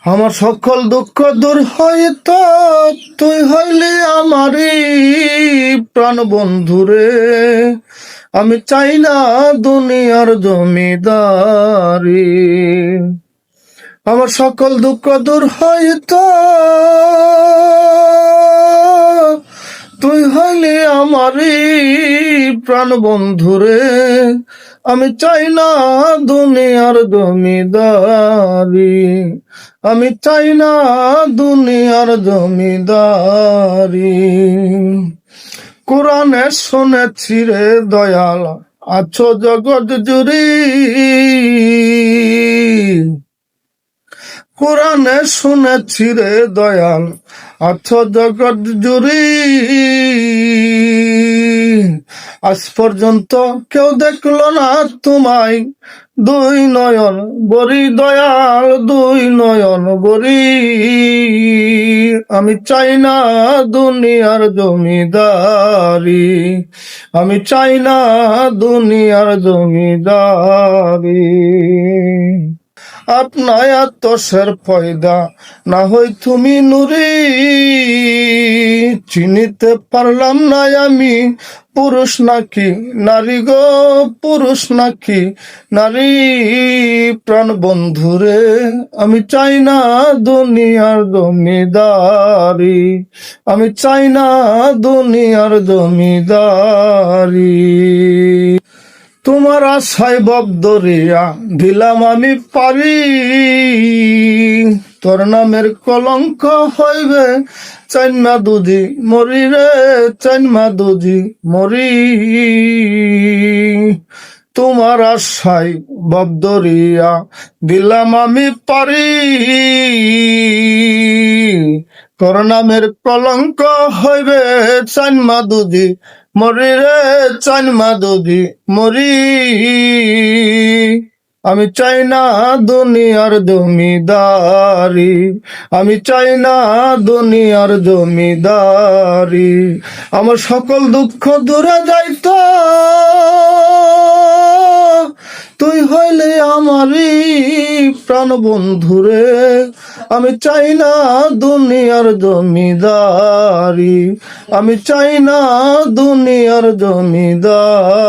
আমার সকল দুঃখ দূর হইতো তুই হইলি আমারই প্রাণ বন্ধুরে। আমি চাই না দুনিয়ার জমিদারি। আমার সকল দুঃখ দূর হইতো তুই হইলি আমারই প্রাণ বন্ধুরে। আমি চাই না দুনিয়ার জমিদারি। আমি চাই না দুনিয়ার জমিদারি। কোরআনে শুনেছি রে দয়াল আছো জগৎ জুড়ি। কোরআনে শুনেছি রে দয়াল আছো জগৎ জুড়ি। আজ পর্যন্ত কেউ দেখলো না তোমায় দুই নয়ন বরি দয়াল, দুই নয়ন বরি। আমি চাই না দুনিয়ার জমিদারি। আমি চাই না দুনিয়ার জমিদারি। আপনায় আত্মসের পয়দা না হই তুমি নুরি। চিনিতে পারলাম না আমি পুরুষ নাকি নারী গো, পুরুষ নাকি নারী প্রাণ বন্ধুরে। আমি চাই না দুনিয়ার জমিদারি। আমি চাই না দুনিয়ার জমিদারি। তোমার আশায় ববদরিয়া দিলাম আমি পারি। তোর নামের কলঙ্ক হইবে চাইমা দুজি মরি রে, চাইমা দুজি মরি। তোমার আশায় ববদরিয়া দিলাম আমি পারি। তোর নামের কলঙ্ক হইবে চাইমা দুজি মরি রে, চাইমা দুজি মরি। আমি চাই না দুনিয়ার জমিদারি। আমি চাই না দুনিয়ার জমিদারি। আমার সকল দুঃখ দূরে যাইতো তুই হইলে আমারই প্রাণ বন্ধুরে। আমি চাই না দুনিয়ার জমিদারি। আমি চাই না দুনিয়ার জমিদারি।